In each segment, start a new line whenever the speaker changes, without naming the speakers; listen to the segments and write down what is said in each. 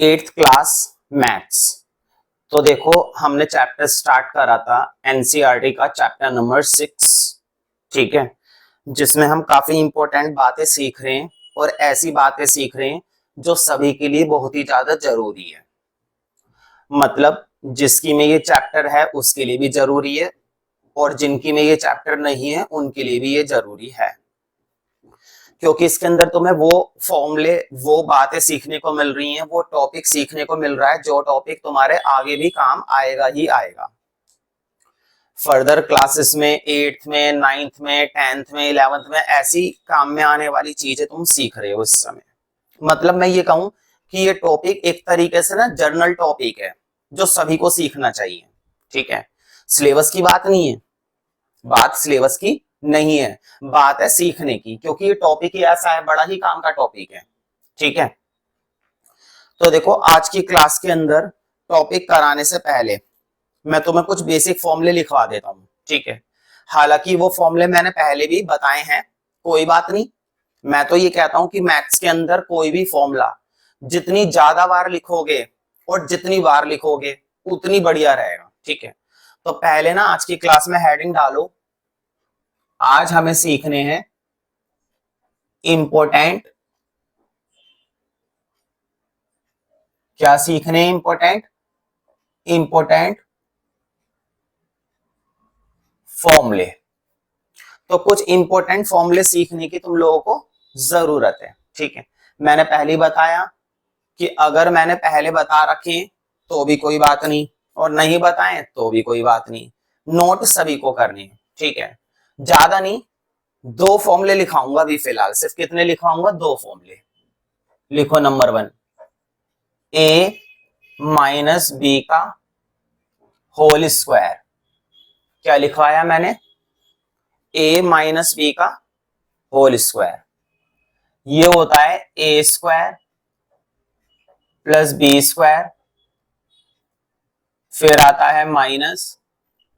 Eighth class maths. तो देखो हमने चैप्टर स्टार्ट करा था एनसीईआरटी का चैप्टर नंबर 6, ठीक है, जिसमें हम काफी इंपॉर्टेंट बातें सीख रहे हैं और ऐसी बातें सीख रहे हैं जो सभी के लिए बहुत ही ज्यादा जरूरी है। मतलब जिसकी में ये चैप्टर है उसके लिए भी जरूरी है और जिनकी में ये चैप्टर नहीं है उनके लिए भी ये जरूरी है, क्योंकि इसके अंदर तुम्हें वो फॉर्मूले, वो बातें सीखने को मिल रही हैं, वो टॉपिक सीखने को मिल रहा है जो टॉपिक तुम्हारे आगे भी काम आएगा ही आएगा। फर्दर क्लासेस में, एट्थ में, नाइन्थ में, टेंथ में, इलेवेंथ में ऐसी काम में आने वाली चीजें तुम सीख रहे हो इस समय। मतलब मैं ये कहूं कि ये टॉपिक एक तरीके से ना जर्नल टॉपिक है जो सभी को सीखना चाहिए, ठीक है। सिलेबस की बात नहीं है, बात सिलेबस की नहीं है, बात है सीखने की, क्योंकि ये टॉपिक ही ऐसा है, बड़ा ही काम का टॉपिक है, ठीक है। तो देखो आज की क्लास के अंदर टॉपिक कराने से पहले मैं तुम्हें कुछ बेसिक फॉर्मूले लिखवा देता हूं, ठीक है। हालांकि वो फॉर्मूले मैंने पहले भी बताए हैं, कोई बात नहीं। मैं तो ये कहता हूं कि मैथ्स के अंदर कोई भी फॉर्मूला जितनी ज्यादा बार लिखोगे और जितनी बार लिखोगे उतनी बढ़िया रहेगा, ठीक है। तो पहले ना आज की क्लास में हेडिंग डालो, आज हमें सीखने हैं इंपॉर्टेंट, क्या सीखने हैं? इंपॉर्टेंट, इंपॉर्टेंट फॉर्मूले। तो कुछ इंपॉर्टेंट फॉर्मूले सीखने की तुम लोगों को जरूरत है, ठीक है। मैंने पहले बताया कि अगर मैंने पहले बता रखे तो भी कोई बात नहीं और नहीं बताएं तो भी कोई बात नहीं, नोट सभी को करनी है, ठीक है। ज्यादा नहीं, दो फॉर्मूले लिखाऊंगा अभी फिलहाल, सिर्फ कितने लिखाऊंगा? दो फॉर्मूले। लिखो नंबर 1, ए माइनस बी का होल स्क्वायर। क्या लिखवाया मैंने? ए माइनस बी का होल स्क्वायर। ये होता है a square plus B square, फिर आता है माइनस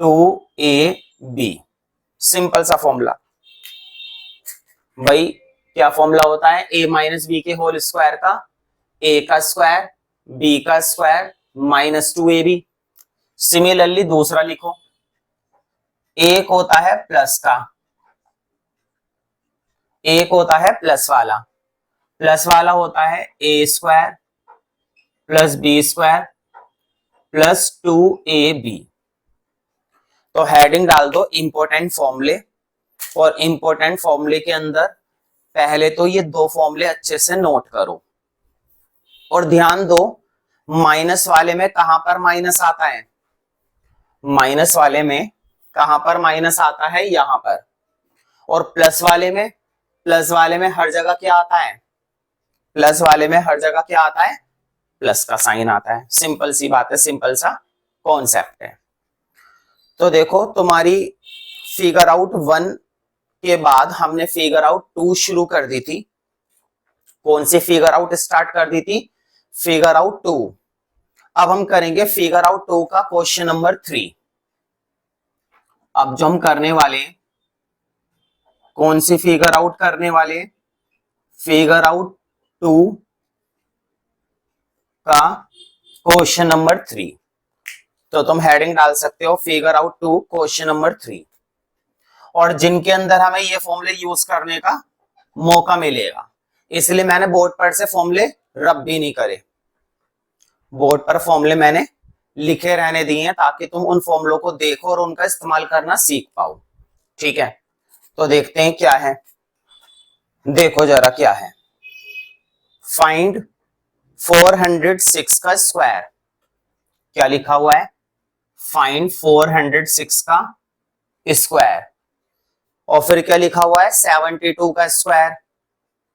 2ab। सिंपल सा फॉर्मूला भाई। क्या फॉर्मूला होता है ए माइनस बी के होल स्क्वायर का? ए का स्क्वायर, बी का स्क्वायर माइनस 2ab। सिमिलरली दूसरा लिखो, एक होता है प्लस का, एक होता है प्लस वाला होता है a square plus B square plus 2ab। तो हेडिंग डाल दो इंपॉर्टेंट फॉर्मूले, और इंपॉर्टेंट फॉर्मूले के अंदर पहले तो ये दो फॉर्मूले अच्छे से नोट करो और ध्यान दो, माइनस वाले में कहां पर माइनस आता है? माइनस वाले में कहां पर माइनस आता है? यहां पर। और प्लस वाले में, प्लस वाले में हर जगह क्या आता है? प्लस वाले में हर जगह क्या आता है? प्लस का साइन आता है। सिंपल सी बात है, सिंपल सा कॉन्सेप्ट है। तो देखो तुम्हारी फिगर आउट 1 के बाद हमने फिगर आउट 2 शुरू कर दी थी। कौन सी फिगर आउट स्टार्ट कर दी थी? Figure out 2। अब हम करेंगे फिगर आउट 2 का क्वेश्चन नंबर 3। अब जो हम करने वाले, कौन सी फिगर आउट करने वाले? फिगर आउट 2 का क्वेश्चन नंबर 3। तो तुम हेडिंग डाल सकते हो फिगर आउट 2 क्वेश्चन नंबर 3। और जिनके अंदर हमें ये फॉर्मूले यूज करने का मौका मिलेगा, इसलिए मैंने बोर्ड पर से फॉर्मूले रब भी नहीं करे, बोर्ड पर फॉर्मूले मैंने लिखे रहने दिए हैं ताकि तुम उन फॉर्मूलों को देखो और उनका इस्तेमाल करना सीख पाओ, ठीक है। तो देखते हैं क्या है, देखो जरा क्या है। फाइंड 406 का स्क्वायर। क्या लिखा हुआ है? फाइंड 406 का स्क्वायर। और फिर क्या लिखा हुआ है? 72 का स्क्वायर।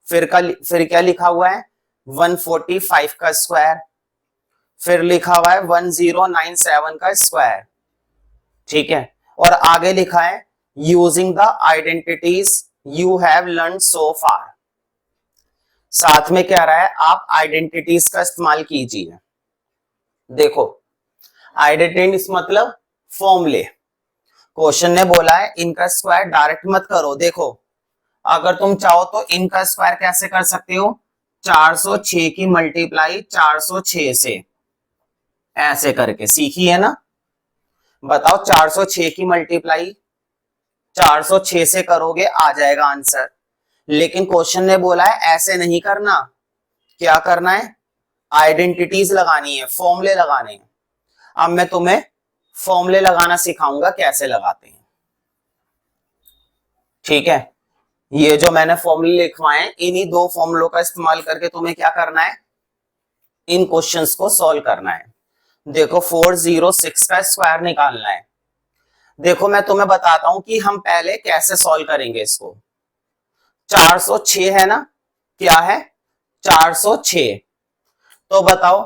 फिर क्या लिखा हुआ है? 145 का स्क्वायर। फिर लिखा हुआ है 1097 का स्क्वायर, ठीक है। और आगे लिखा है using the identities you have learn so far. साथ में क्या रहा है? आप आइडेंटिटीज का इस्तेमाल कीजिए। देखो आइडेंटिटीज मतलब फॉर्मूले। क्वेश्चन ने बोला है इनका स्क्वायर डायरेक्ट मत करो। देखो अगर तुम चाहो तो इनका स्क्वायर कैसे कर सकते हो? 406 की मल्टीप्लाई 406 से, ऐसे करके सीखी है ना। बताओ 406 की मल्टीप्लाई 406 से करोगे आ जाएगा आंसर, लेकिन क्वेश्चन ने बोला है ऐसे नहीं करना। क्या करना है? आइडेंटिटीज लगानी है, फॉर्मूले लगाने हैं। अब मैं तुम्हें फॉर्मूले लगाना सिखाऊंगा कैसे लगाते हैं, ठीक है। ये जो मैंने फॉर्मूले लिखवाए हैं, इन्हीं दो फॉर्मूलों का इस्तेमाल करके तुम्हें क्या करना है, इन क्वेश्चंस को सॉल्व करना है। देखो 406 का स्क्वायर निकालना है। देखो मैं तुम्हें बताता हूं कि हम पहले कैसे सॉल्व करेंगे इसको। 406 है ना, क्या है 406। तो बताओ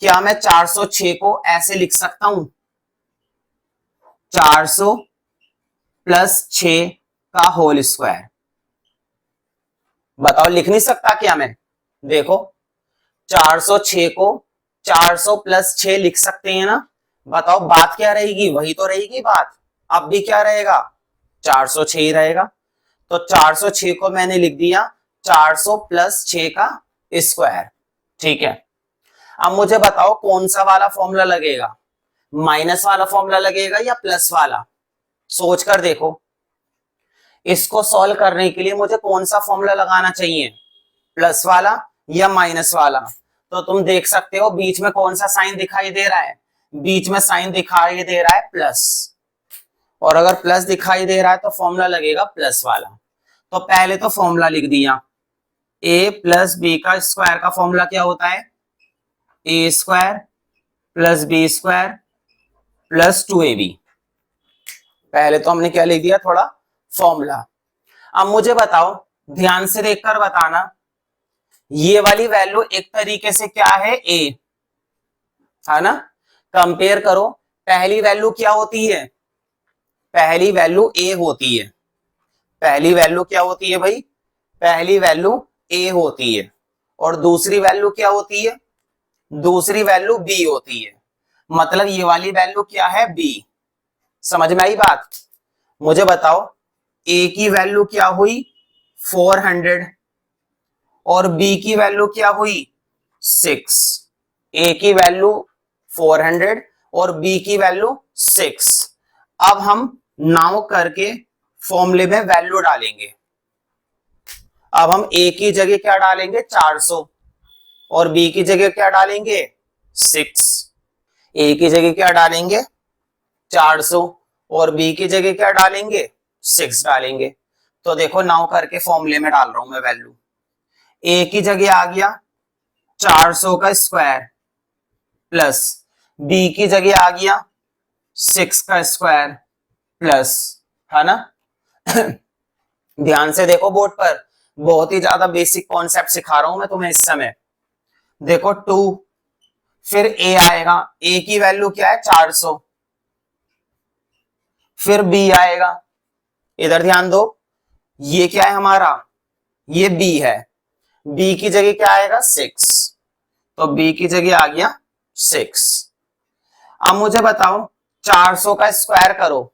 क्या मैं 406 को ऐसे लिख सकता हूं, 400 प्लस 6 का होल स्क्वायर। बताओ लिख नहीं सकता क्या मैं? देखो 406 को 400 प्लस 6 लिख सकते हैं ना। बताओ बात क्या रहेगी, वही तो रहेगी बात। अब भी क्या रहेगा, 406 ही रहेगा। तो 406 को मैंने लिख दिया 400 प्लस 6 का स्क्वायर, ठीक है। अब मुझे बताओ कौन सा वाला फॉर्मूला लगेगा, माइनस वाला फॉर्मूला लगेगा या प्लस वाला? सोच कर देखो, इसको सॉल्व करने के लिए मुझे कौन सा फॉर्मूला लगाना चाहिए, प्लस वाला या माइनस वाला? तो तुम देख सकते हो बीच में कौन सा साइन दिखाई दे रहा है, बीच में साइन दिखाई दे रहा है प्लस, और अगर प्लस दिखाई दे रहा है तो फॉर्मूला लगेगा प्लस वाला। तो पहले तो फॉर्मूला लिख दिया, a प्लस बी का स्क्वायर का फॉर्मूला क्या होता है, a square plus B square plus 2ab। पहले तो हमने क्या लिख दिया, थोड़ा फॉर्मूला। अब मुझे बताओ, ध्यान से देखकर बताना, ये वाली वैल्यू एक तरीके से क्या है, a है ना। कंपेयर करो, पहली वैल्यू क्या होती है, पहली वैल्यू a होती है। पहली वैल्यू क्या होती है भाई, पहली वैल्यू a होती है। और दूसरी वैल्यू क्या होती है, दूसरी वैल्यू b होती है। मतलब ये वाली वैल्यू क्या है, b। समझ में आई बात? मुझे बताओ a की वैल्यू क्या हुई 400 और b की वैल्यू क्या हुई 6। a की वैल्यू 400 और b की वैल्यू 6। अब हम नाउ करके फॉर्मूले में वैल्यू डालेंगे। अब हम a की जगह क्या डालेंगे 400 और b की जगह क्या डालेंगे 6। a की जगह क्या डालेंगे 400 और b की जगह क्या डालेंगे 6 डालेंगे। तो देखो नाउ करके फॉर्मूले में डाल रहा हूं मैं वैल्यू। a की जगह आ गया 400 का स्क्वायर प्लस b की जगह आ गया 6 का स्क्वायर प्लस, है ना। ध्यान से देखो बोर्ड पर, बहुत ही ज्यादा बेसिक कॉन्सेप्ट सिखा रहा हूं मैं तुम्हें इस समय। देखो 2, फिर a आएगा, a की वैल्यू क्या है 400, फिर b आएगा, इधर ध्यान दो, ये क्या है हमारा, ये b है, b की जगह क्या आएगा 6, तो b की जगह आ गया 6। अब मुझे बताओ 400 का स्क्वायर करो,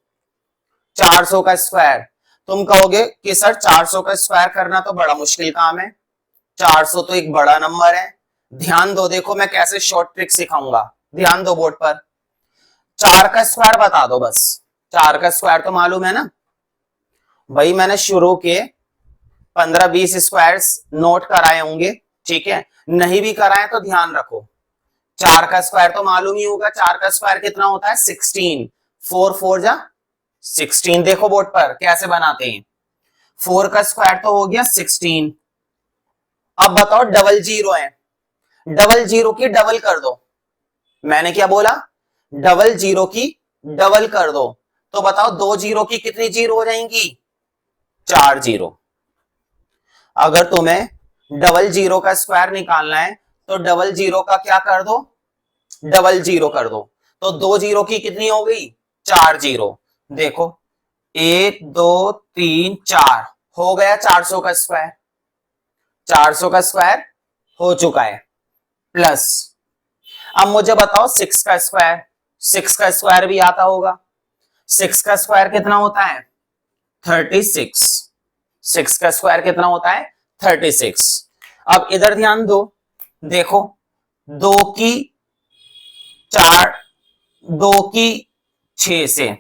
400 का स्क्वायर। तुम कहोगे कि सर 400 का स्क्वायर करना तो बड़ा मुश्किल काम है, 400 तो एक बड़ा नंबर है। ध्यान दो, देखो मैं कैसे शॉर्ट ट्रिक सिखाऊंगा, ध्यान दो बोर्ड पर। 4 का स्क्वायर बता दो बस, 4 का स्क्वायर तो मालूम है ना भाई, मैंने शुरू के 15-20 स्क्वायर्स नोट कराए होंगे, ठीक है। नहीं भी कराए तो ध्यान रखो, 4 का स्क्वायर तो मालूम ही होगा। 4 का स्क्वायर कितना होता है 16, 4 4 जा 16। देखो बोर्ड पर कैसे बनाते हैं, 4 का स्क्वायर तो हो गया 16। अब बताओ डबल जीरो है, डबल जीरो की डबल कर दो। मैंने क्या बोला, डबल जीरो की डबल कर दो। तो बताओ 2 जीरो की कितनी जीरो हो जाएंगी 4 जीरो। अगर तुम्हें डबल जीरो का स्क्वायर निकालना है तो डबल जीरो का क्या कर दो, डबल जीरो कर दो। तो 2 जीरो की कितनी हो गई 4 जीरो। देखो 1 2 3 4 हो गया 400 का स्क्वायर, 400 का स्क्वायर हो चुका है। प्लस अब मुझे बताओ 6 का स्क्वायर, 6 का स्क्वायर भी आता होगा। 6 का स्क्वायर कितना होता है 36, 6 का स्क्वायर कितना होता है 36। अब इधर ध्यान दो, देखो 2 की 4, 2 की 6 से,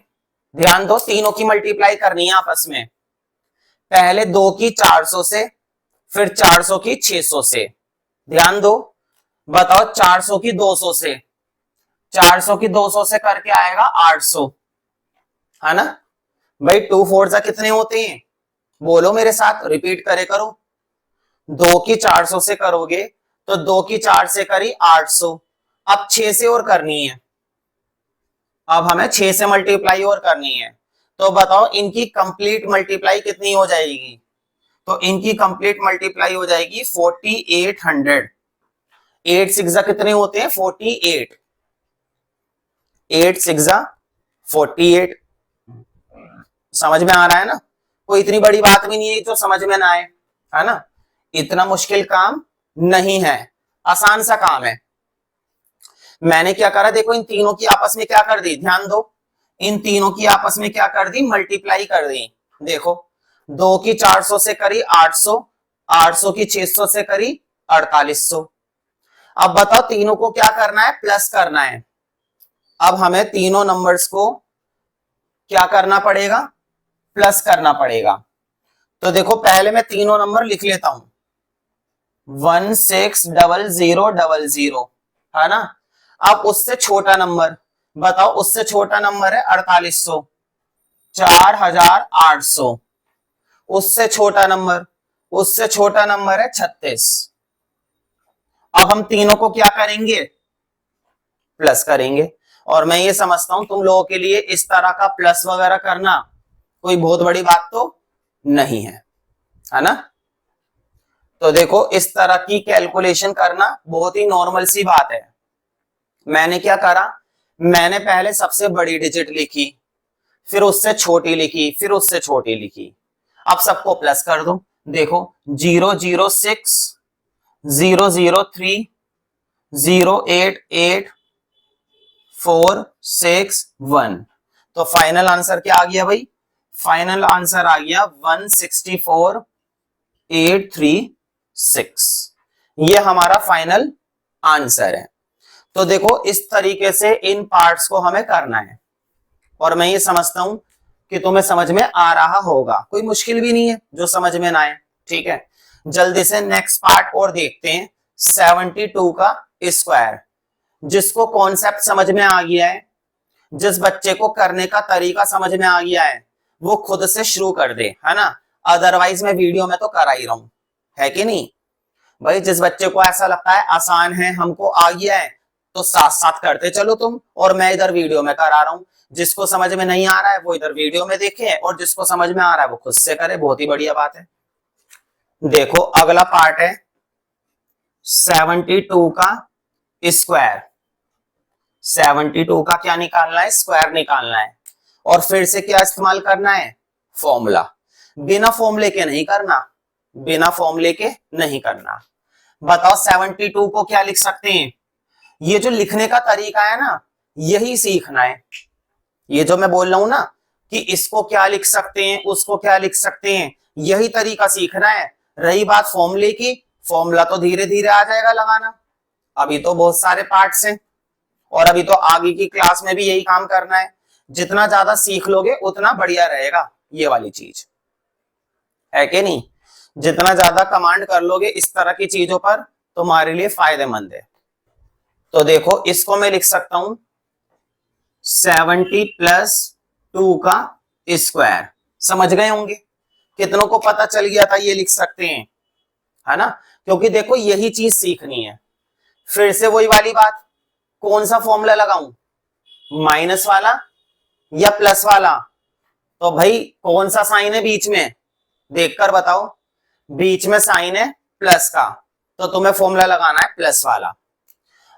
ध्यान दो तीनों की मल्टीप्लाई करनी है आपस में। पहले 2 की 400 से, फिर 400 की 600 से। ध्यान दो, बताओ 400 की 200 से, 400 की 200 से करके आएगा 800, है ना भाई। 2 4 जा कितने होते हैं, बोलो मेरे साथ, रिपीट करे करो। 2 की 400 से करोगे तो 2 की 4 से करी 800। अब 6 से और करनी है, अब हमें 6 से मल्टीप्लाई और करनी है। तो बताओ इनकी कंप्लीट मल्टीप्लाई कितनी हो जाएगी, तो इनकी कंप्लीट मल्टीप्लाई हो जाएगी 4800। 8 6 कितने होते हैं 48, 8 6 48। समझ में आ रहा है ना, कोई इतनी बड़ी बात भी नहीं है जो समझ में ना आए, है ना। इतना मुश्किल काम नहीं है, आसान सा काम है। मैंने क्या करा, देखो इन तीनों की आपस में क्या कर दी, ध्यान दो, इन तीनों की आपस में क्या कर दी, मल्टीप्लाई कर दी। देखो 2 की 400 से करी 800, 800 की 600 से करी 4800। अब बताओ तीनों को क्या करना है, प्लस करना है। अब हमें तीनों नंबर्स को क्या करना पड़ेगा, प्लस करना पड़ेगा। तो देखो पहले मैं तीनों नंबर लिख लेता हूं, 160000, है ना। अब उससे छोटा नंबर बताओ, उससे छोटा नंबर है 4800, 4800। उससे छोटा नंबर, उससे छोटा नंबर है 36। अब हम तीनों को क्या करेंगे, प्लस करेंगे। और मैं ये समझता हूं तुम लोगों के लिए इस तरह का प्लस वगैरह करना कोई बहुत बड़ी बात तो नहीं है ना। तो देखो इस तरह की कैलकुलेशन करना बहुत ही नॉर्मल सी बात है। मैंने क्या करा, मैंने पहले सबसे बड़ी डिजिट लिखी, फिर उससे छोटी लिखी, फिर उससे छोटी लिखी। अब सबको प्लस कर दो। देखो 006 003 088 461। तो फाइनल आंसर क्या आ गया भाई, फाइनल आंसर आ गया 164836। ये हमारा फाइनल आंसर है। तो देखो इस तरीके से इन पार्ट्स को हमें करना है, और मैं ये समझता हूं कि तुम्हें समझ में आ रहा होगा, कोई मुश्किल भी नहीं है जो समझ में ना आए। ठीक है, जल्दी से नेक्स्ट पार्ट और देखते हैं, 72 का स्क्वायर। जिसको कॉन्सेप्ट समझ में आ गया है, जिस बच्चे को करने का तरीका समझ में आ गया है, वो खुद से शुरू कर दे, है ना। अदरवाइज मैं वीडियो में तो करा ही रहा हूं, है कि नहीं भाई। जिस बच्चे को ऐसा लगता है आसान है, हमको आ गया है, तो साथ साथ करते चलो तुम, और मैं इधर वीडियो में करा रहा हूं। जिसको समझ में नहीं आ रहा है वो इधर वीडियो में देखे, और जिसको समझ में आ रहा है वो खुद से करे, बहुत ही बढ़िया बात है। देखो अगला पार्ट है 72 का स्क्वायर। 72 का क्या निकालना है, स्क्वायर निकालना है। और फिर से क्या इस्तेमाल करना है, फॉर्मूला। बिना फॉर्मूले के नहीं करना, बिना फॉर्मूले के नहीं करना। बताओ 72 को क्या लिख सकते हैं, ये जो लिखने का तरीका है ना, यही सीखना है। ये जो मैं बोल रहा हूं ना कि इसको क्या लिख सकते हैं, उसको क्या लिख सकते हैं, यही तरीका सीखना है। रही बात फॉर्मूले की, फॉर्मूला तो धीरे धीरे आ जाएगा लगाना, अभी तो बहुत सारे पार्ट्स हैं, और अभी तो आगे की क्लास में भी यही काम करना है। जितना ज्यादा सीख लोगे उतना बढ़िया रहेगा, ये वाली चीज है कि नहीं। जितना ज्यादा कमांड कर लोगे इस तरह की चीजों पर, तुम्हारे लिए फायदेमंद है। तो देखो इसको मैं लिख सकता हूं 70 प्लस 2 का स्क्वायर। समझ गए होंगे, कितनों को पता चल गया था ये लिख सकते हैं, है ना। क्योंकि देखो यही चीज सीखनी है। फिर से वही वाली बात, कौन सा फॉर्मूला लगाऊं, माइनस वाला या प्लस वाला। तो भाई कौन सा साइन है बीच में, देखकर बताओ। बीच में साइन है प्लस का, तो तुम्हें फॉर्मूला लगाना है प्लस वाला।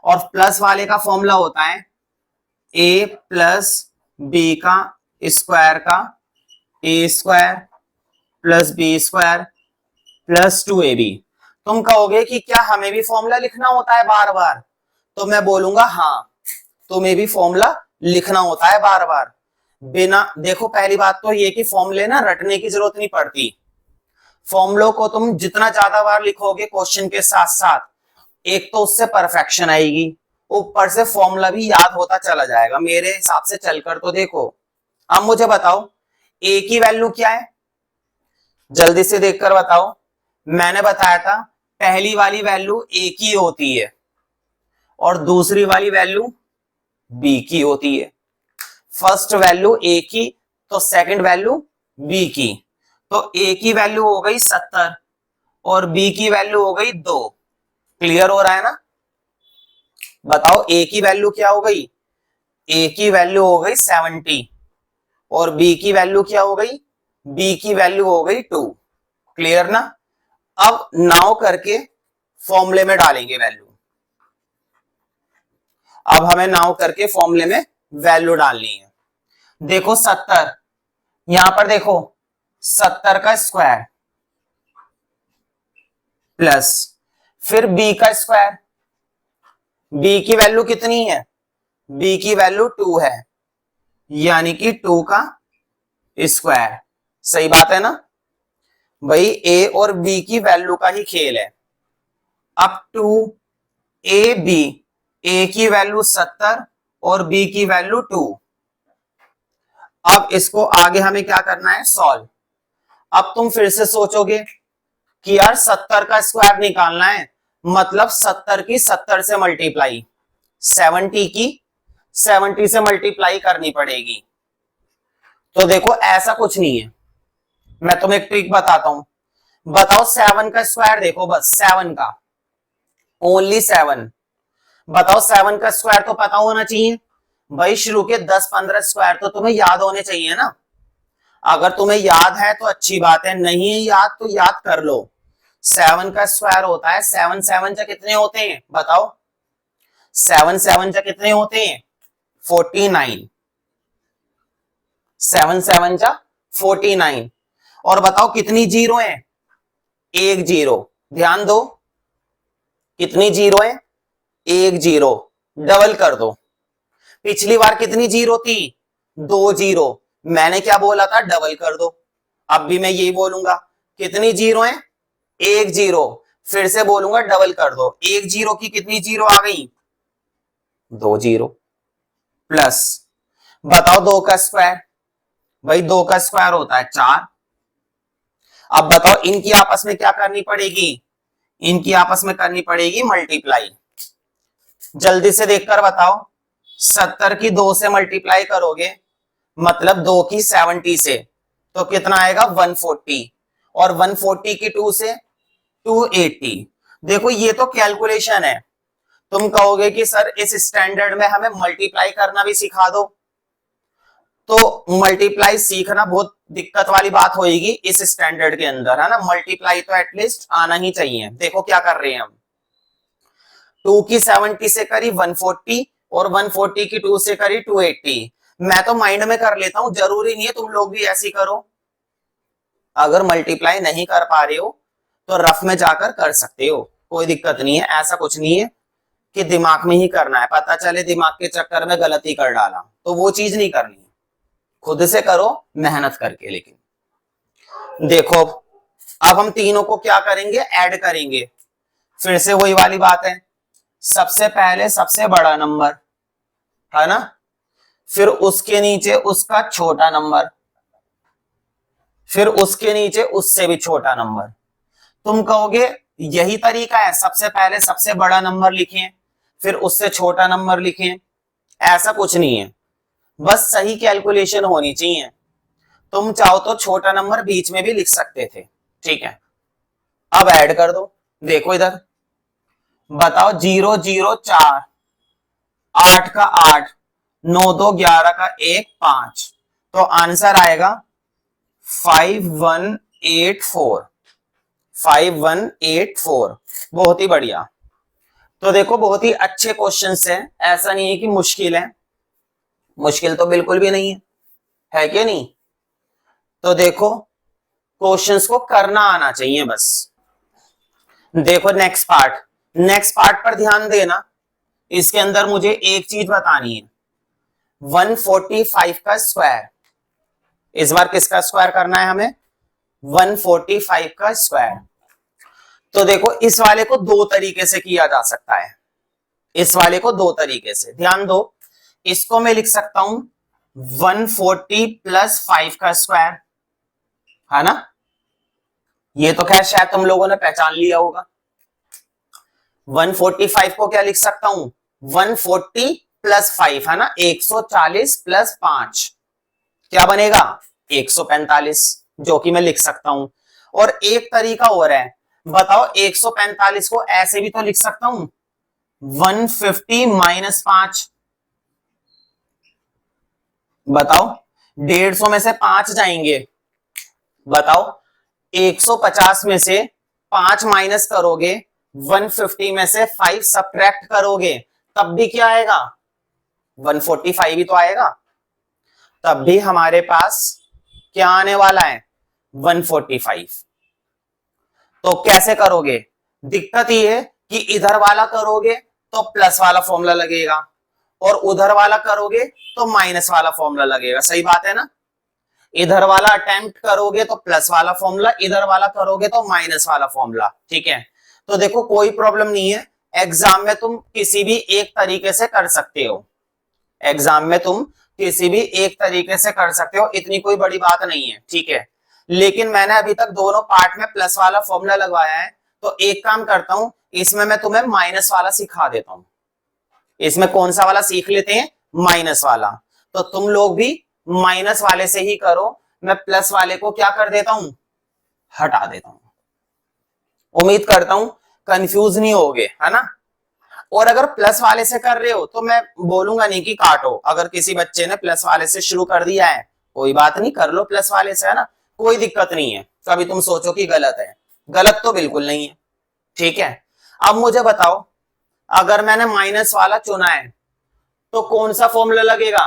और प्लस वाले का फॉर्मूला होता है a प्लस बी का स्क्वायर का a square plus B square plus 2ab। तुम कहोगे कि क्या हमें भी फॉर्मूला लिखना होता है बार बार, तो मैं बोलूंगा हाँ, तुम्हें भी फॉर्मूला लिखना होता है बार बार। बिना, देखो पहली बात तो ये कि फॉर्मूले ना रटने की जरूरत नहीं पड़ती। फॉर्मूलों को तुम जितना ज्यादा बार लिखोगे क्वेश्चन के साथ साथ, एक तो उससे परफेक्शन आएगी, ऊपर से फॉर्मूला भी याद होता चला जाएगा। मेरे हिसाब से चलकर तो देखो, अब मुझे बताओ ए की वैल्यू क्या है, जल्दी से देखकर बताओ। मैंने बताया था पहली वाली वैल्यू ए की होती है और दूसरी वाली वैल्यू बी की होती है। फर्स्ट वैल्यू ए की तो सेकंड वैल्यू बी की। तो ए की वैल्यू हो गई 70 और बी की वैल्यू हो गई 2। क्लियर हो रहा है ना? बताओ ए की वैल्यू क्या हो गई? ए की वैल्यू हो गई 70 और बी की वैल्यू क्या हो गई? बी की वैल्यू हो गई 2। क्लियर ना? अब नाउ करके फॉर्मूले में डालेंगे वैल्यू। अब हमें नाउ करके फॉर्मूले में वैल्यू डालनी है। देखो 70, यहां पर देखो 70 का स्क्वायर प्लस फिर b का स्क्वायर। b की वैल्यू कितनी है? b की वैल्यू 2 है, यानी कि 2 का स्क्वायर। सही बात है ना भाई? a और b की वैल्यू का ही खेल है। अब 2ab, a की वैल्यू 70 और b की वैल्यू 2। अब इसको आगे हमें क्या करना है? सॉल्व। अब तुम फिर से सोचोगे कि यार 70 का स्क्वायर निकालना है, मतलब 70 की 70 से मल्टीप्लाई, 70 की 70 से मल्टीप्लाई करनी पड़ेगी। तो देखो ऐसा कुछ नहीं है, मैं तुम्हें एक ट्रिक बताता हूं। बताओ 7 का स्क्वायर, देखो बस 7 का, ओनली 7। बताओ 7 का स्क्वायर तो पता होना चाहिए भाई। शुरू के 10-15 स्क्वायर तो तुम्हें याद होने चाहिए ना। अगर तुम्हें याद है तो अच्छी बात है, नहीं है याद तो याद कर लो। 7 का स्क्वायर होता है 7 7 जा कितने होते हैं? बताओ 7 7 जा कितने होते हैं? 49। 7 7 जा 49। और बताओ कितनी जीरो है? एक जीरो। ध्यान दो, कितनी जीरो है? एक जीरो। डबल कर दो। पिछली बार कितनी जीरो थी? 2 जीरो। मैंने क्या बोला था? डबल कर दो। अब भी मैं यही बोलूंगा, कितनी जीरो है? एक जीरो। फिर से बोलूंगा डबल कर दो। एक जीरो की कितनी जीरो आ गई? 2 जीरो। प्लस बताओ 2 का स्क्वायर, भाई 2 का स्क्वायर होता है 4। अब बताओ इनकी आपस में क्या करनी पड़ेगी? इनकी आपस में करनी पड़ेगी मल्टीप्लाई। जल्दी से देखकर बताओ, 70 की 2 से मल्टीप्लाई करोगे मतलब 2 की 70 से, तो कितना आएगा? 140। और 140 की 2 से 280। देखो ये तो कैलकुलेशन है। तुम कहोगे कि सर इस स्टैंडर्ड में हमें मल्टीप्लाई करना भी सिखा दो, तो मल्टीप्लाई सीखना बहुत दिक्कत वाली बात होगी इस स्टैंडर्ड के अंदर, है ना। मल्टीप्लाई तो एटलीस्ट आना ही चाहिए। देखो क्या कर रहे हैं हम, 2 की 70 से करी 140 और 140 की 2 से करी 280। मैं तो माइंड में कर लेता हूं, जरूरी नहीं है तुम लोग भी ऐसे करो। अगर मल्टीप्लाई नहीं कर पा रहे हो तो रफ में जाकर कर सकते हो, कोई दिक्कत नहीं है। ऐसा कुछ नहीं है कि दिमाग में ही करना है, पता चले दिमाग के चक्कर में गलती कर डाला, तो वो चीज नहीं करनी है। खुद से करो मेहनत करके। लेकिन देखो अब हम तीनों को क्या करेंगे? ऐड करेंगे। फिर से वही वाली बात है, सबसे पहले सबसे बड़ा नंबर, है ना, फिर उसके नीचे उसका छोटा नंबर, फिर उसके नीचे उससे भी छोटा नंबर। तुम कहोगे यही तरीका है, सबसे पहले सबसे बड़ा नंबर लिखें फिर उससे छोटा नंबर लिखें। ऐसा कुछ नहीं है, बस सही कैलकुलेशन होनी चाहिए। तुम चाहो तो छोटा नंबर बीच में भी लिख सकते थे, ठीक है। अब ऐड कर दो। देखो इधर, बताओ 0 0 4, 8 का 8, 9 2 11 का 1 5, तो आंसर आएगा 5184। 5184। बहुत ही बढ़िया। तो देखो बहुत ही अच्छे क्वेश्चंस हैं, ऐसा नहीं है कि मुश्किल है, मुश्किल तो बिल्कुल भी नहीं है कि नहीं। तो देखो क्वेश्चंस को करना आना चाहिए बस। देखो नेक्स्ट पार्ट, नेक्स्ट पार्ट पर ध्यान देना। इसके अंदर मुझे एक चीज बतानी है, 145 का स्क्वायर। इस बार किसका स्क्वायर करना है हमें? 145 का स्क्वायर। तो देखो इस वाले को दो तरीके से किया जा सकता है, इस वाले को दो तरीके से, ध्यान दो। इसको मैं लिख सकता हूं 140 प्लस 5 का स्क्वायर, है ना। ये तो खैर शायद तुम लोगों ने पहचान लिया होगा। 145 को क्या लिख सकता हूं, 140 प्लस 5, है ना, 140 प्लस 5 क्या बनेगा, 145, जो कि मैं लिख सकता हूं। और एक तरीका और है, बताओ 145 को ऐसे भी तो लिख सकता हूं 150 माइनस 5। बताओ 150 में से 5 जाएंगे, बताओ 150 में से 5 माइनस करोगे, 150 में से 5 सब्ट्रैक्ट करोगे, तब भी क्या आएगा, 145 ही तो आएगा। तब भी हमारे पास क्या आने वाला है, 145। तो कैसे करोगे, दिक्कत ये है कि इधर वाला करोगे तो प्लस वाला फॉर्मूला लगेगा और उधर वाला करोगे तो माइनस वाला फॉर्मूला लगेगा, सही बात है ना। इधर वाला अटेम्प्ट करोगे तो प्लस वाला फॉर्मूला, इधर वाला करोगे तो माइनस वाला फॉर्मूला, ठीक है। तो देखो कोई प्रॉब्लम नहीं है, एग्जाम में तुम किसी भी एक तरीके से कर सकते हो, एग्जाम में तुम किसी भी एक तरीके से कर सकते हो, इतनी कोई बड़ी बात नहीं है, ठीक है। लेकिन मैंने अभी तक दोनों पार्ट में प्लस वाला फॉर्मूला लगवाया है, तो एक काम करता हूं, इसमें मैं तुम्हें माइनस वाला सिखा देता हूं। इसमें कौन सा वाला सीख लेते हैं, माइनस वाला। तो तुम लोग भी माइनस वाले से ही करो, मैं प्लस वाले को क्या कर देता हूं, हटा देता हूं। उम्मीद करता हूं कंफ्यूज नहीं होगे, है ना। और अगर प्लस वाले से कर रहे हो तो मैं बोलूंगा नहीं कि काटो, अगर किसी बच्चे ने प्लस वाले से शुरू कर दिया है कोई बात नहीं, कर लो प्लस वाले से, है ना, कोई दिक्कत नहीं है। कभी तुम सोचो कि गलत है, गलत तो बिल्कुल नहीं है, ठीक है। अब मुझे बताओ, अगर मैंने माइनस वाला चुना है तो कौन सा फॉर्मूला लगेगा,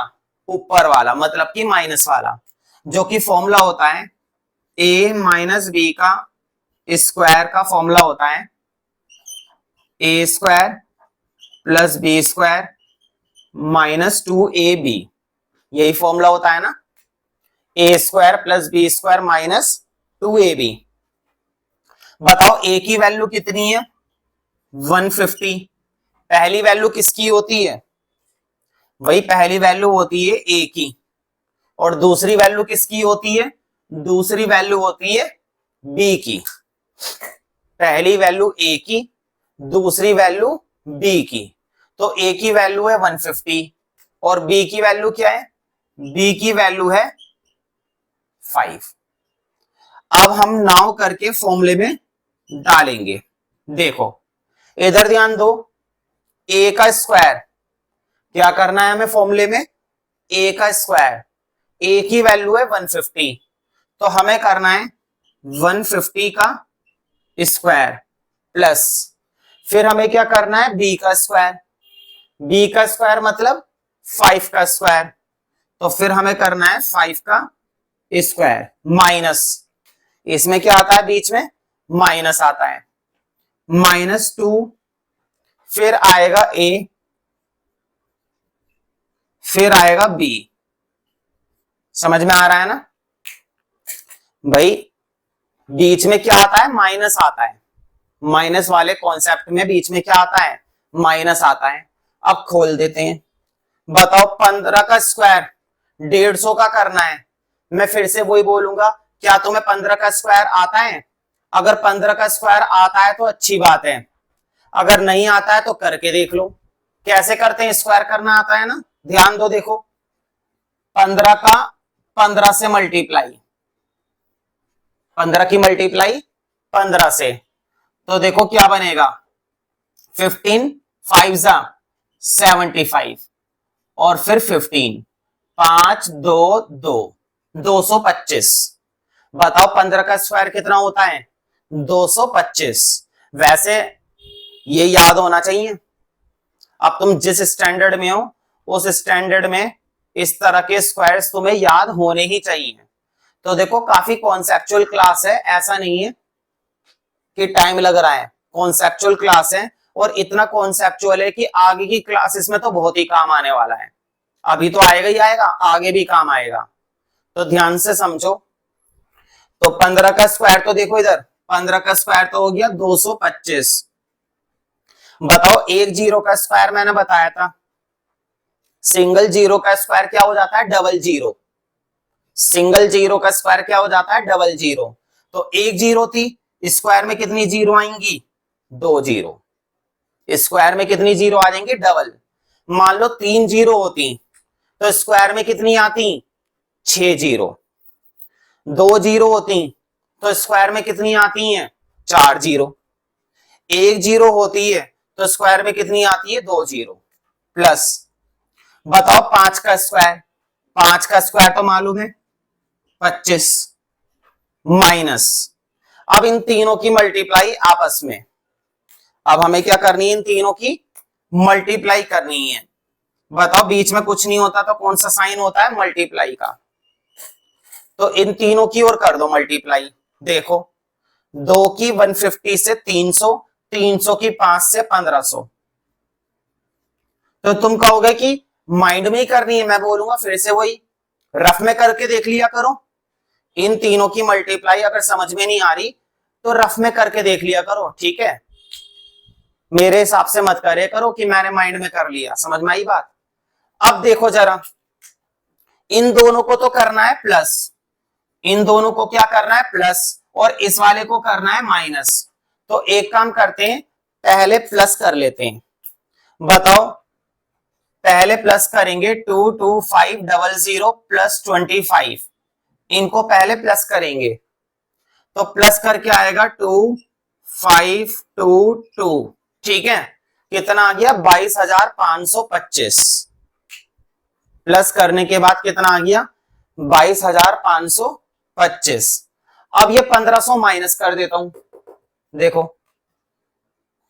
ऊपर वाला, मतलब कि माइनस वाला, जो कि फॉर्मूला होता है a माइनस बी का स्क्वायर का फॉर्मूला होता है a square plus B square minus 2ab, यही फॉर्मूला होता है ना, a square plus B square minus 2ab। बताओ a की वैल्यू कितनी है, 150। पहली वैल्यू किसकी होती है, वही पहली वैल्यू होती है a की, और दूसरी वैल्यू किसकी होती है, दूसरी वैल्यू होती है b की। पहली वैल्यू a की, दूसरी वैल्यू b की। तो a की वैल्यू है 150 और b की वैल्यू क्या है, b की वैल्यू है 5। अब हम नाउ करके फॉर्मूले में डालेंगे। देखो इधर ध्यान दो, a का स्क्वायर, क्या करना है हमें फॉर्मूले में, a का स्क्वायर, a की वैल्यू है 150, तो हमें करना है 150 का स्क्वायर प्लस, फिर हमें क्या करना है, b का स्क्वायर, b का स्क्वायर मतलब 5 का स्क्वायर, तो फिर हमें करना है 5 का स्क्वायर माइनस, इसमें क्या आता है बीच में, माइनस आता है, -2, फिर आएगा a, फिर आएगा b। समझ में आ रहा है ना भाई, बीच में क्या आता है, माइनस आता है, माइनस वाले कॉन्सेप्ट में बीच में क्या आता है, माइनस आता है। अब खोल देते हैं, बताओ 15 का स्क्वायर 150 का करना है। मैं फिर से वही बोलूंगा, क्या तुम्हें 15 का स्क्वायर आता है, अगर 15 का स्क्वायर आता है तो अच्छी बात है, अगर नहीं आता है तो करके देख लो। कैसे करते हैं, स्क्वायर करना आता है ना, ध्यान दो, देखो 15 का 15 से मल्टीप्लाई, 15 की मल्टीप्लाई 15 से, तो देखो क्या बनेगा, 15 5 जा 75 और फिर 15 5 2 2 225। बताओ 15 का स्क्वायर कितना होता है, 225। वैसे ये याद होना चाहिए, अब तुम जिस स्टैंडर्ड में हो उस स्टैंडर्ड में इस तरह के स्क्वायर्स तुम्हें याद होने ही चाहिए। तो देखो काफी कॉन्सेप्चुअल क्लास है, ऐसा नहीं है कि टाइम लग रहा है, कॉन्सेप्चुअल क्लास है, और इतना कॉन्सेप्चुअल है कि आगे की क्लासेस में तो बहुत ही काम आने वाला है। अभी तो आएगा ही आएगा, आगे भी काम आएगा, तो ध्यान से समझो। तो 15 का स्क्वायर तो देखो इधर, 15 का स्क्वायर तो हो गया 225। बताओ एक जीरो का स्क्वायर मैंने बताया था, सिंगल जीरो का स्क्वायर क्या हो जाता है, डबल जीरो। सिंगल जीरो का स्क्वायर क्या हो जाता है, डबल जीरो। तो एक जीरो थी, स्क्वायर में कितनी जीरो आएंगी, दो जीरो। स्क्वायर में कितनी जीरो आ जाएंगी, डबल। मान लो तीन जीरो होती तो स्क्वायर में कितनी आती, छह जीरो। दो जीरो होती तो स्क्वायर में कितनी आती हैं, चार जीरो। एक जीरो होती है तो स्क्वायर में कितनी आती है, दो जीरो। प्लस बताओ पांच का स्क्वायर, पांच का स्क्वायर तो मालूम है 25, माइनस, अब इन तीनों की मल्टीप्लाई आपस में। अब हमें क्या करनी है, इन तीनों की मल्टीप्लाई करनी है। बताओ बीच में कुछ नहीं होता तो कौन सा साइन होता है, मल्टीप्लाई का। तो इन तीनों की ओर कर दो मल्टीप्लाई। देखो दो की 150 से 300, 300 की 5 से 1500। तो तुम कहोगे कि माइंड में ही करनी है, मैं बोलूंगा फिर से वही, रफ में करके देख लिया करो। इन तीनों की मल्टीप्लाई अगर समझ में नहीं आ रही तो रफ में करके देख लिया करो, ठीक है। मेरे हिसाब से मत करे करो कि मैंने माइंड में कर लिया, समझ में आई बात। अब देखो जरा, इन दोनों को तो करना है प्लस, इन दोनों को क्या करना है, प्लस, और इस वाले को करना है माइनस। तो एक काम करते हैं, पहले प्लस कर लेते हैं। बताओ पहले प्लस करेंगे, 22500 प्लस 25, इनको पहले प्लस करेंगे। तो प्लस करके आएगा 2522, ठीक है। कितना आ गया, 22,525। प्लस करने के बाद कितना आ गया, 22,525। अब ये 1500 माइनस कर देता हूं। देखो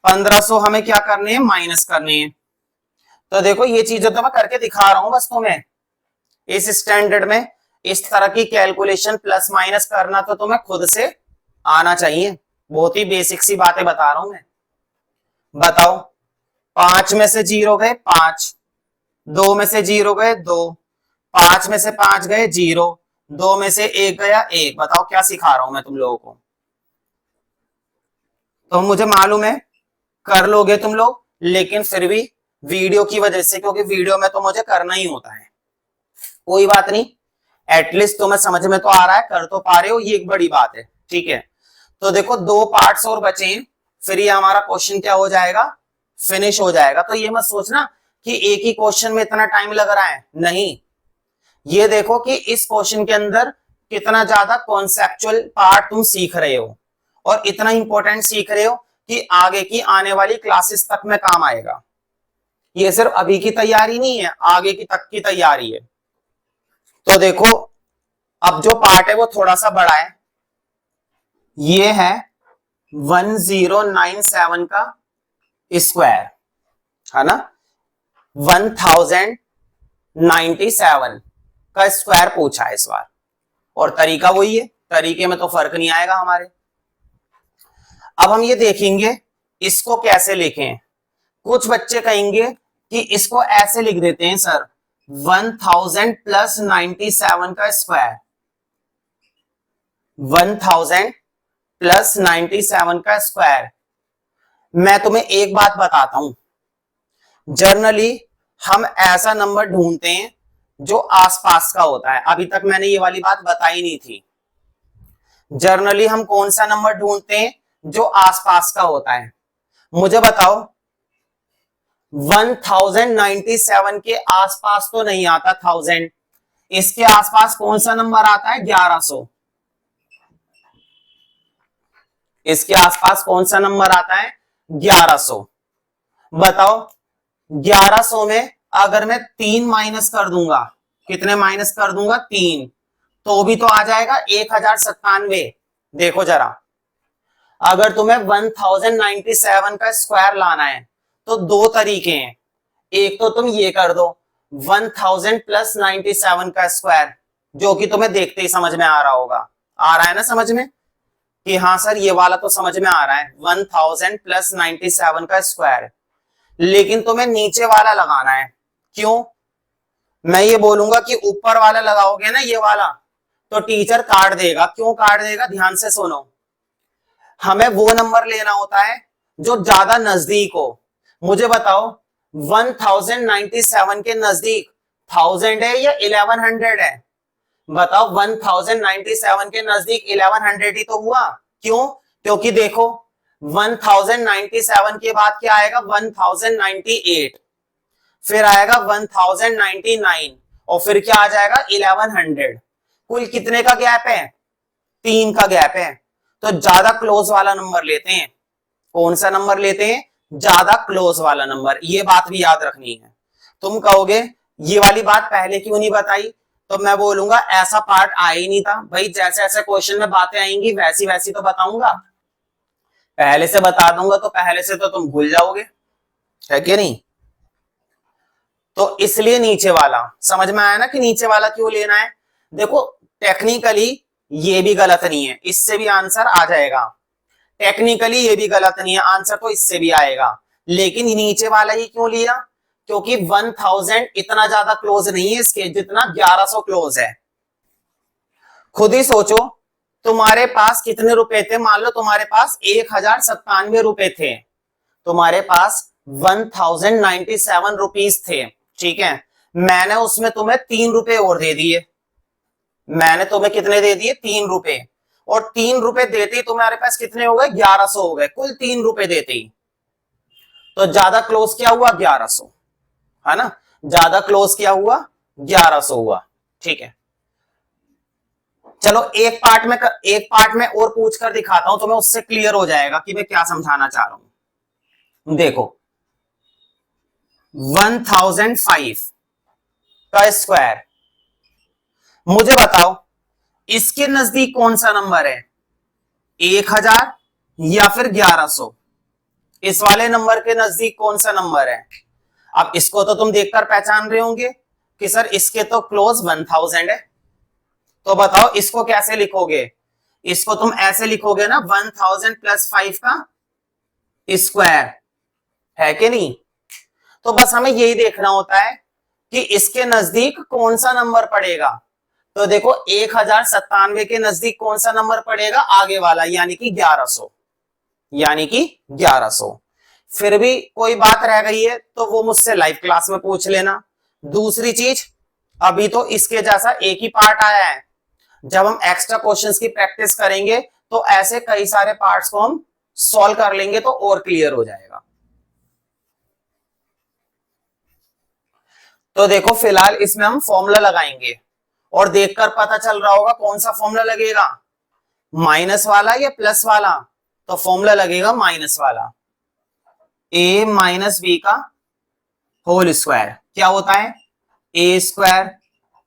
1500 हमें क्या करने हैं, माइनस करने हैं। तो देखो ये चीजें तो मैं करके दिखा रहा हूं बस तुम्हें। इस स्टैंडर्ड में इस तरह की कैलकुलेशन प्लस माइनस करना तो तुम्हें खुद से आना चाहिए। बहुत ही बेसिक सी बातें बता रहा हूं मैं। बताओ 5 में से 0 गए 5, 2 में से 0 गए 2, 5 में से 5 गए 0, 2 में से 1 गया 1। बताओ क्या सिखा रहा हूं मैं तुम लोगों को। तो मुझे मालूम है कर लोगे तुम लोग, लेकिन फिर भी वीडियो की वजह से, क्योंकि वीडियो में तो मुझे करना ही होता है, कोई बात नहीं, एटलीस्ट तुम्हें समझ में तो आ रहा है, कर तो पा रहे हो, ये एक बड़ी बात है, ठीक है। तो देखो दो पार्ट्स और बचे हैं, फिर ये हमारा क्वेश्चन क्या हो जाएगा, फिनिश हो जाएगा। तो ये मत सोचना कि एक ही क्वेश्चन में इतना टाइम लग रहा है, नहीं। ये देखो कि इस क्वेश्चन के अंदर कितना ज्यादा कॉन्सेप्चुअल पार्ट तुम सीख रहे हो, और इतना इंपॉर्टेंट सीख रहे हो कि आगे की आने वाली क्लासेस तक में काम आएगा। ये सिर्फ अभी की तैयारी नहीं है, आगे की तक की तैयारी है। तो देखो अब जो पार्ट है वो थोड़ा सा बड़ा है, ये है 1097 का स्क्वायर, है ना। 1097 का स्क्वायर पूछा है इस बार, और तरीका वही है, तरीके में तो फर्क नहीं आएगा हमारे। अब हम ये देखेंगे इसको कैसे लिखें। कुछ बच्चे कहेंगे कि इसको ऐसे लिख देते हैं सर, 1000 प्लस 97 का स्क्वायर, 1000 प्लस 97 का स्क्वायर। मैं तुम्हें एक बात बताता हूं, जनरली हम ऐसा नंबर ढूंढते हैं जो आसपास का होता है। अभी तक मैंने ये वाली बात बताई नहीं थी। जनरली हम कौन सा नंबर ढूंढते हैं, जो आसपास का होता है। मुझे बताओ 1097 के आसपास तो नहीं आता 1000, इसके आसपास कौन सा नंबर आता है, 1100। इसके आसपास कौन सा नंबर आता है, 1100। बताओ 1100 में अगर मैं 3 माइनस कर दूंगा, कितने माइनस कर दूंगा, 3, तो भी तो आ जाएगा 1097। देखो जरा, अगर तुम्हें 1097 का स्क्वायर लाना है तो दो तरीके हैं। एक तो तुम ये कर दो 1000 प्लस 97 का स्क्वायर, जो कि तुम्हें देखते ही समझ में आ रहा होगा। आ रहा है ना समझ में कि हाँ सर ये वाला तो समझ में आ रहा है, 1000 प्लस 97 का स्क्वायर। लेकिन तुम्हें नीचे वाला लगाना है। क्यों? मैं ये बोलूंगा कि ऊपर वाला लगाओगे ना, ये वाला, तो टीचर काट देगा। क्यों काट देगा, ध्यान से सुनो। हमें वो नंबर लेना होता है जो ज्यादा नजदीक हो। मुझे बताओ 1097 के नजदीक 1000 है या 1100 है? बताओ 1097 के नजदीक 1100 ही तो हुआ। क्यों? क्योंकि देखो 1097 के बाद क्या आएगा, 1098, फिर आएगा 1099 और फिर क्या आ जाएगा 1100। कुल कितने का गैप है, 3 का गैप है। तो ज्यादा क्लोज वाला नंबर लेते हैं। कौन सा नंबर लेते हैं, ज्यादा क्लोज वाला नंबर। ये बात भी याद रखनी है। तुम कहोगे ये वाली बात पहले क्यों नहीं बताई, तो मैं बोलूंगा ऐसा पार्ट आ ही नहीं था भाई। जैसे ऐसे क्वेश्चन में बातें आएंगी वैसी वैसी तो बताऊंगा। पहले से बता दूंगा तो पहले से तो तुम भूल जाओगे, है कि नहीं? तो इसलिए नीचे वाला समझ में आया ना कि नीचे वाला क्यों लेना है। देखो टेक्निकली ये भी गलत नहीं है, इससे भी आंसर आ जाएगा। टेक्निकली ये भी गलत नहीं है, आंसर तो इससे भी आएगा। लेकिन नीचे वाला ही क्यों लिया, क्योंकि 1000 इतना ज्यादा क्लोज नहीं है इसके जितना 1100 क्लोज है। खुद ही सोचो, तुम्हारे पास कितने रुपए थे, मान लो तुम्हारे पास 1097 रुपए थे, तुम्हारे पास 1097 रुपीज थे, ठीक है। मैंने उसमें तुम्हें 3 रुपए और दे दिए। मैंने तुम्हें कितने दे दिए, 3 रुपए। और 3 रुपए देते ही तुम्हारे पास कितने हो गए, 1100 हो गए। कुल 3 रुपए देते ही तो ज्यादा क्लोज क्या हुआ, 1100, है ना। ज्यादा क्लोज क्या हुआ, 1100 हुआ, ठीक है। चलो एक पार्ट में और पूछ कर दिखाता हूं, तुम्हें उससे क्लियर हो जाएगा कि मैं क्या समझाना चाह रहा हूं। देखो 1005 का स्क्वायर, मुझे बताओ इसके नजदीक कौन सा नंबर है, 1000 या फिर 1100? इस वाले नंबर के नजदीक कौन सा नंबर है? अब इसको तो तुम देखकर पहचान रहे होंगे कि सर इसके तो क्लोज 1000 है। तो बताओ इसको कैसे लिखोगे, इसको तुम ऐसे लिखोगे ना, 1000 प्लस 5 का स्क्वायर, है कि नहीं? तो बस हमें यही देखना होता है कि इसके नजदीक कौन सा नंबर पड़ेगा। तो देखो 1097 के नजदीक कौन सा नंबर पड़ेगा, आगे वाला, यानी कि 1100, यानी कि 1100। फिर भी कोई बात रह गई है तो वो मुझसे लाइव क्लास में पूछ लेना। दूसरी चीज, अभी तो इसके जैसा एक ही पार्ट आया है, जब हम एक्स्ट्रा क्वेश्चंस की प्रैक्टिस करेंगे तो ऐसे कई सारे पार्ट्स को हम सॉल्व कर लेंगे तो और क्लियर हो जाएगा। तो देखो फिलहाल इसमें हम फॉर्मूला लगाएंगे और देखकर पता चल रहा होगा कौन सा फॉर्मूला लगेगा, माइनस वाला या प्लस वाला। तो फॉर्मूला लगेगा माइनस वाला, a माइनस बी का होल स्क्वायर क्या होता है, a square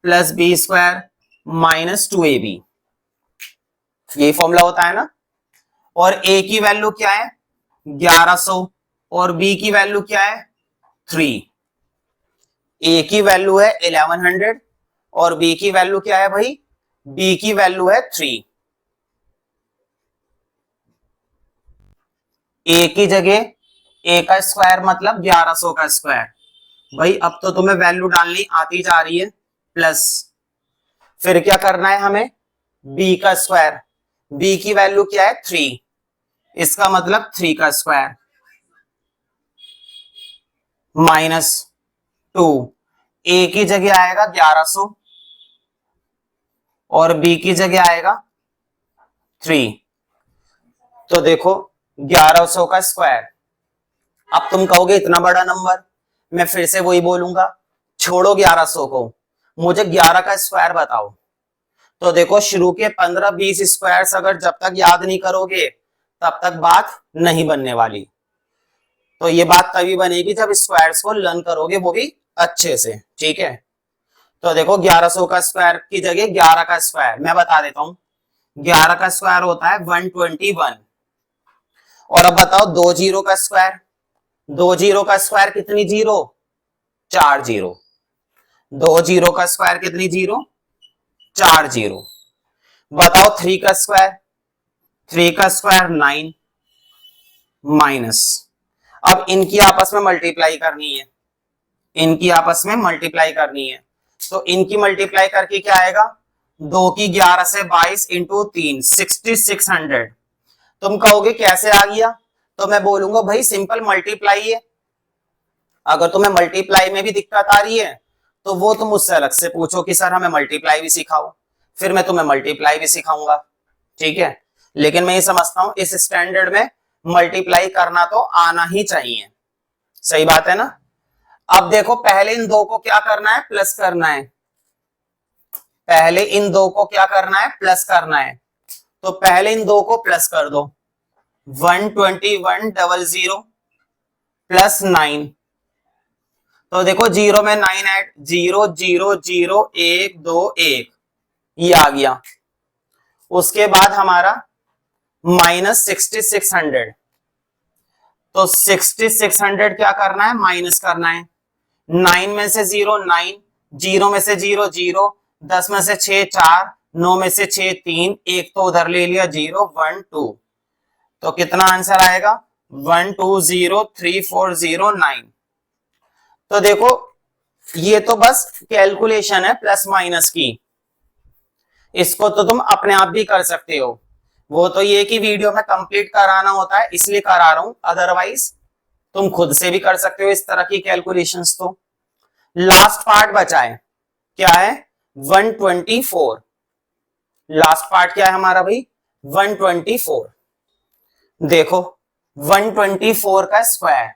plus B square minus 2ab, ये फॉर्मूला होता है ना। और a की वैल्यू क्या है 1100 और b की वैल्यू क्या है 3। a की वैल्यू है 1100 और b की वैल्यू क्या है भाई, b की वैल्यू है 3। a की जगह a का स्क्वायर मतलब 1100 का स्क्वायर। भाई अब तो तुम्हें वैल्यू डालनी आती जा रही है, प्लस फिर क्या करना है हमें, b का स्क्वायर, b की वैल्यू क्या है 3, इसका मतलब 3 का स्क्वायर माइनस 2। a की जगह आएगा 1100 और b की जगह आएगा 3। तो देखो 1100 का स्क्वायर। अब तुम कहोगे इतना बड़ा नंबर, मैं फिर से वही बोलूंगा, छोड़ो 1100 को, मुझे 11 का स्क्वायर बताओ। तो देखो शुरू के 15-20 स्क्वायर्स अगर जब तक याद नहीं करोगे तब तक बात नहीं बनने वाली। तो ये बात तभी बनेगी जब स्क्वायर्स को लर्न करोगे, वो भी अच्छे से, ठीक है। तो देखो 1100 का स्क्वायर की जगह 11 का स्क्वायर मैं बता देता हूं, 11 का स्क्वायर होता है 121। और अब बताओ 2 जीरो का स्क्वायर, 2 जीरो का स्क्वायर कितनी जीरो, 4 जीरो। 2 जीरो का स्क्वायर कितनी जीरो, 4 जीरो। बताओ 3 का स्क्वायर, 3 का स्क्वायर 9 माइनस, अब इनकी आपस में मल्टीप्लाई करनी है, इनकी आपस में मल्टीप्लाई करनी है। तो इनकी मल्टीप्लाई करके क्या आएगा 2 की 11 से 22 इंटू 3 6600। तुम कहोगे कैसे आ गया, तो मैं बोलूंगा भाई सिंपल मल्टीप्लाई है। अगर तुम्हें मल्टीप्लाई में भी दिक्कत आ रही है तो वो तुम मुझसे अलग से पूछो कि सर हमें मल्टीप्लाई भी सिखाओ, फिर मैं तुम्हें मल्टीप्लाई भी सिखाऊंगा, ठीक है। लेकिन मैं ये समझता हूं इस स्टैंडर्ड में मल्टीप्लाई करना तो आना ही चाहिए, सही बात है ना। अब देखो पहले इन दो को क्या करना है, प्लस करना है। पहले इन दो को क्या करना है, प्लस करना है। तो पहले इन दो को प्लस कर दो, 12100 प्लस 9। तो देखो जीरो में 9 ऐड, 0 0 0 1 2 1, ये आ गया। उसके बाद हमारा माइनस 6600। तो 6600 क्या करना है, माइनस करना है। 9 में से 0 9, 0 में से 0 0, 10 में से 6 4, 9 में से 6 3, एक तो उधर ले लिया 0 1 2। तो कितना आंसर आएगा, 120340 तो देखो ये तो बस कैलकुलेशन है प्लस माइनस की, इसको तो तुम अपने आप भी कर सकते हो। वो तो ये कि वीडियो में कंप्लीट कराना होता है इसलिए करा रहा हूं, अदरवाइज तुम खुद से भी कर सकते हो इस तरह की कैलकुलेशंस। तो लास्ट पार्ट बचा है, क्या है, 124। लास्ट पार्ट क्या है हमारा भाई, 124। देखो 124 का स्क्वायर,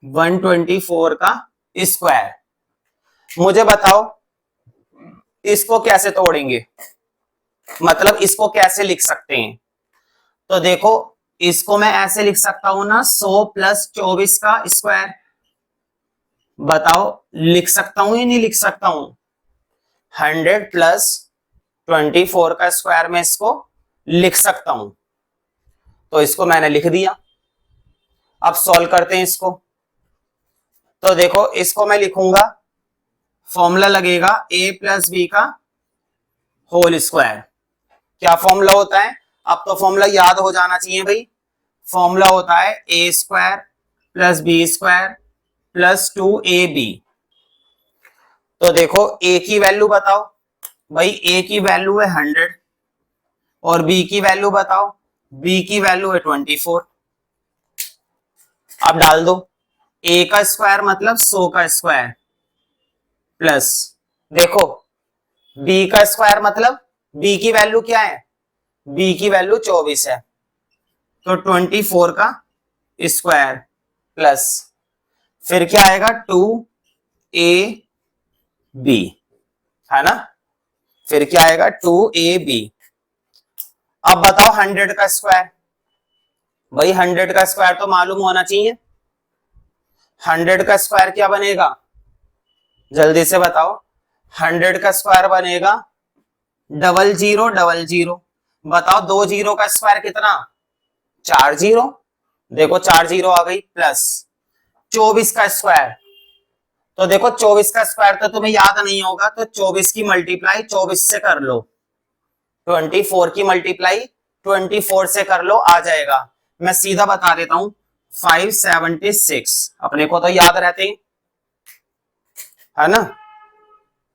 124 का स्क्वायर, मुझे बताओ इसको कैसे तोड़ेंगे, मतलब इसको कैसे लिख सकते हैं। तो देखो इसको मैं ऐसे लिख सकता हूं ना, 100 प्लस 24 का स्क्वायर। बताओ लिख सकता हूं या नहीं लिख सकता हूं। 100 प्लस 24 का स्क्वायर में इसको लिख सकता हूं, तो इसको मैंने लिख दिया। अब सॉल्व करते हैं इसको। तो देखो इसको मैं लिखूंगा, फॉर्मूला लगेगा a प्लस बी का होल स्क्वायर। क्या फॉर्मूला होता है, अब तो फॉर्मूला याद हो जाना चाहिए भाई। फॉर्मूला होता है a square plus B square plus 2ab। तो देखो a की वैल्यू बताओ भाई, a की वैल्यू है 100 और b की वैल्यू बताओ, b की वैल्यू है 24। अब डाल दो, a का स्क्वायर मतलब 100 का स्क्वायर प्लस, देखो b का स्क्वायर मतलब b की वैल्यू क्या है, b की वैल्यू 24 है, तो 24 का स्क्वायर प्लस फिर क्या आएगा 2ab, है ना। फिर क्या आएगा 2ab। अब बताओ 100 का स्क्वायर, भाई 100 का स्क्वायर तो मालूम होना चाहिए। 100 का स्क्वायर क्या बनेगा, जल्दी से बताओ। 100 का स्क्वायर बनेगा 0000। बताओ 2 जीरो का स्क्वायर कितना, 4 जीरो। देखो 4 जीरो आ गई, प्लस 24 का स्क्वायर। तो देखो 24 का स्क्वायर तो तुम्हें याद नहीं होगा, तो 24 की मल्टीप्लाई 24 से कर लो, 24 की मल्टीप्लाई 24 से कर लो, आ जाएगा। मैं सीधा बता देता हूं 576, अपने को तो याद रहते हैं, है ना,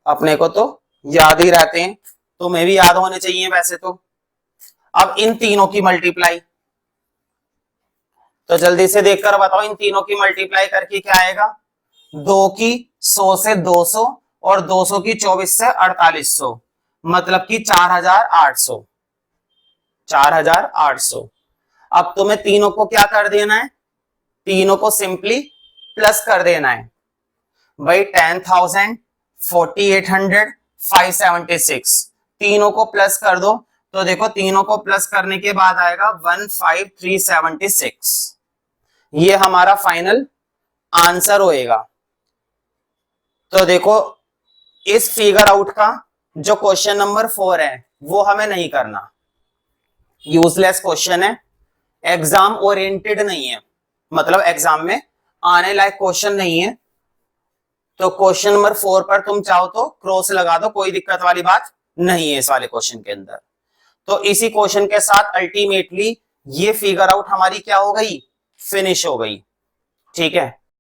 अपने को तो याद ही रहते हैं, तुम्हें भी याद होने चाहिए वैसे तो। अब इन तीनों की मल्टीप्लाई, तो जल्दी से देखकर बताओ इन तीनों की मल्टीप्लाई करके क्या आएगा, 2 की 100 से 200 और 200 की 24 से 4800, मतलब कि 4800, 4800। अब तुम्हें तीनों को क्या कर देना है, तीनों को सिंपली प्लस कर देना है भाई। 10,000, 4800, 576, तीनों को प्लस कर दो। तो देखो तीनों को प्लस करने के बाद आएगा 15376, ये हमारा फाइनल आंसर होएगा। तो देखो इस फिगर आउट का जो क्वेश्चन नंबर 4 है वो हमें नहीं करना, यूजलेस क्वेश्चन है, एग्जाम ओरिएंटेड नहीं है, मतलब एग्जाम में आने लायक क्वेश्चन नहीं है। तो क्वेश्चन नंबर 4 पर तुम चाहो तो क्रॉस लगा दो, कोई दिक्कत वाली बात नहीं है इस वाले क्वेश्चन के अंदर। तो इसी क्वेश्चन के साथ अल्टीमेटली ये फिगर आउट हमारी क्या हो गई, फिनिश हो गई, ठीक है।